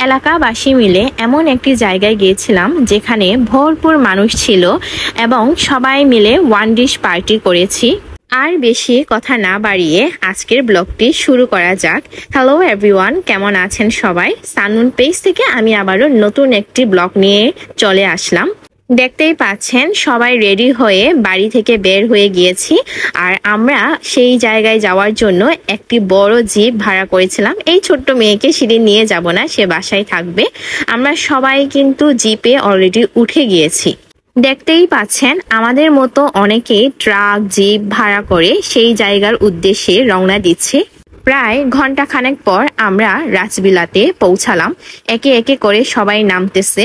এলাকাবাসী মিলে এমন একটি জায়গায় গিয়েছিলাম যেখানে ভরপুর মানুষ ছিল এবং সবাই মিলে ওয়ান ডিশ পার্টি করেছি। আর বেশি কথা না বাড়িয়ে আজকের ব্লগটি শুরু করা যাক। হ্যালো এভরিওয়ান, কেমন আছেন সবাই? সানুন পেজ থেকে আমি আবারও নতুন একটি ব্লগ নিয়ে চলে আসলাম। দেখতেই পাচ্ছেন সবাই রেডি হয়ে বাড়ি থেকে বের হয়ে গিয়েছি। আর আমরা সেই জায়গায় যাওয়ার জন্য একটি বড় জিপ ভাড়া করেছিলাম। এই ছোট্ট মেয়েকে সিঁড়ি নিয়ে যাব না, সে বাসায় থাকবে। আমরা সবাই কিন্তু জিপে অলরেডি উঠে গিয়েছি। দেখতেই পাচ্ছেন আমাদের মতো অনেকেই ট্রাক জিপ ভাড়া করে সেই জায়গার উদ্দেশ্যে রওনা দিচ্ছে। প্রায় ঘন্টাখানেক পর আমরা রাজবিলাতে পৌঁছালাম। একে একে করে সবাই নামতেছে।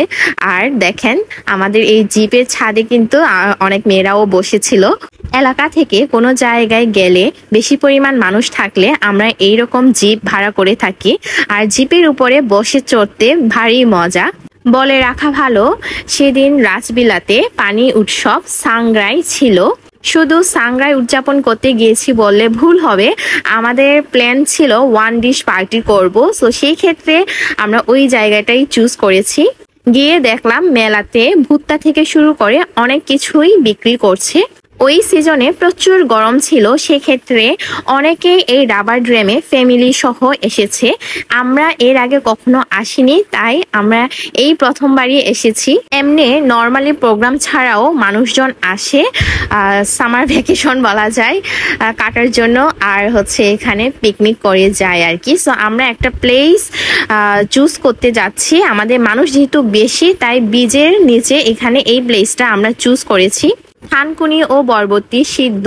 আর দেখেন আমাদের এই জিপের ছাদে কিন্তু অনেক মেয়েরাও বসেছিল। এলাকা থেকে কোনো জায়গায় গেলে বেশি পরিমাণ মানুষ থাকলে আমরা এইরকম জিপ ভাড়া করে থাকি। আর জিপের উপরে বসে চড়তে ভারী মজা। বলে রাখা ভালো, সেদিন রাজবিলাতে পানি উৎসব সাংগ্রাই ছিল। শুধু সাংগ্রাই উদযাপন করতে গিয়েছি বললে ভুল হবে। আমাদের প্ল্যান ছিল ওয়ান ডিশ পার্টি করব, সো সেই ক্ষেত্রে আমরা ওই জায়গাটাই চুজ করেছি। গিয়ে দেখলাম মেলাতে ভুট্টা থেকে শুরু করে অনেক কিছুই বিক্রি করছে। ওই সিজনে প্রচুর গরম ছিল, সেক্ষেত্রে অনেকেই এই রাবার ড্যামে ফ্যামিলি সহ এসেছে। আমরা এর আগে কখনো আসিনি, তাই আমরা এই প্রথমবারই এসেছি। এমনি নর্মালি প্রোগ্রাম ছাড়াও মানুষজন আসে সামার ভ্যাকেশন বলা যায় কাটার জন্য, আর হচ্ছে এখানে পিকনিক করে যায় আর কি। সো আমরা একটা প্লেস চুজ করতে যাচ্ছি। আমাদের মানুষ যেহেতু বেশি, তাই বীজের নিচে এখানে এই প্লেসটা আমরা চুজ করেছি। থানকুনি ও বরবটি সিদ্ধ,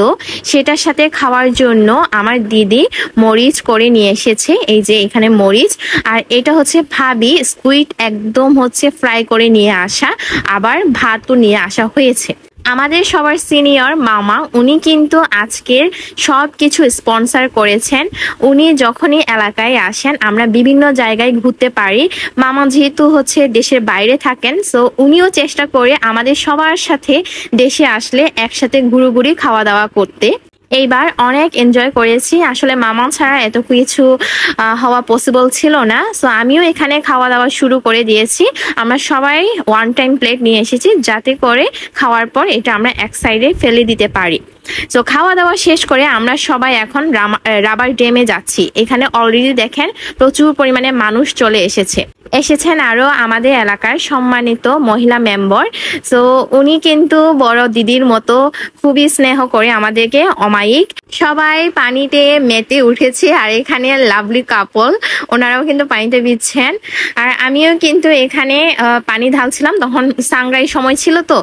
সেটার সাথে খাওয়ার জন্য আমার দিদি মরিচ করে নিয়ে এসেছে। এই যে এখানে মরিচ, আর এটা হচ্ছে ভাবি স্কুইড একদম হচ্ছে ফ্রাই করে নিয়ে আসা, আবার ভাতও নিয়ে আসা হয়েছে। আমাদের সবার সিনিয়র মামা, উনি কিন্তু আজকের সব কিছু স্পন্সর করেছেন। উনি যখনই এলাকায় আসেন আমরা বিভিন্ন জায়গায় ঘুরতে পারি। মামা যেহেতু হচ্ছে দেশের বাইরে থাকেন, সো উনিও চেষ্টা করে আমাদের সবার সাথে দেশে আসলে একসাথে ঘুরোঘুরি খাওয়া দাওয়া করতে। এইবার অনেক এনজয় করেছি। আসলে মামা ছাড়া এত কিছু হওয়া পসিবল ছিল না। সো আমিও এখানে খাওয়া দাওয়া শুরু করে দিয়েছি। আমরা সবাই ওয়ান টাইম প্লেট নিয়ে এসেছি, যাতে করে খাওয়ার পর এটা আমরা এক সাইডে ফেলে দিতে পারি। সো খাওয়া দাওয়া শেষ করে আমরা সবাই এখন রাবার ড্যামে যাচ্ছি। এখানে অলরেডি দেখেন প্রচুর পরিমাণে মানুষ চলে এসেছেন আরো আমাদের এলাকার সম্মানিত মহিলা মেম্বার। সো উনি কিন্তু বড় দিদির মতো খুবই স্নেহ করে আমাদেরকে অমায়িক। সবাই পানিতে মেতে উঠেছে, আর এখানে লাভলি কাপল, ওনারাও কিন্তু পানিতে ভিজছেন। আর আমিও কিন্তু এখানে পানি ঢালছিলাম, তখন সাংগ্রাই সময় ছিল, তো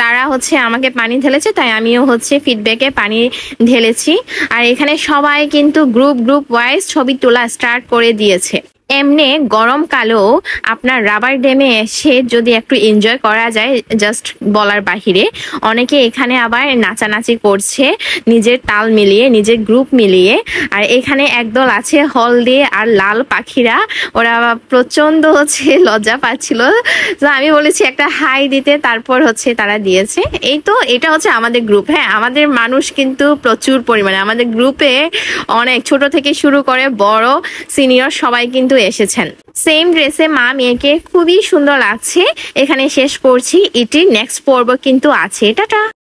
তারা হচ্ছে আমাকে পানি ঢেলেছে, তাই আমিও হচ্ছে ফিডব্যাকে পানি ঢেলেছি। আর এখানে সবাই কিন্তু গ্রুপ ওয়াইজ ছবি তোলা স্টার্ট করে দিয়েছে। এমনি গরমকালেও আপনার রাবার ড্যামে এসে যদি একটু এনজয় করা যায় জাস্ট বলার বাহিরে। অনেকে এখানে আবার নাচানাচি করছে নিজের তাল মিলিয়ে, নিজের গ্রুপ মিলিয়ে। আর এখানে একদল আছে হলদে আর লাল পাখিরা, ওরা প্রচন্ড হচ্ছে লজ্জা পাচ্ছিল। তো আমি বলেছি একটা হাই দিতে, তারপর হচ্ছে তারা দিয়েছে। এই তো এটা হচ্ছে আমাদের গ্রুপ। হ্যাঁ, আমাদের মানুষ কিন্তু প্রচুর পরিমাণে, আমাদের গ্রুপে অনেক ছোট থেকে শুরু করে বড় সিনিয়র সবাই কিন্তু এসেছেন। সেম ড্রেসে মা মেয়েকে খুবই সুন্দর লাগছে। এখানে শেষ করছি, এটির নেক্সট পর্ব কিন্তু আছে। টাটা।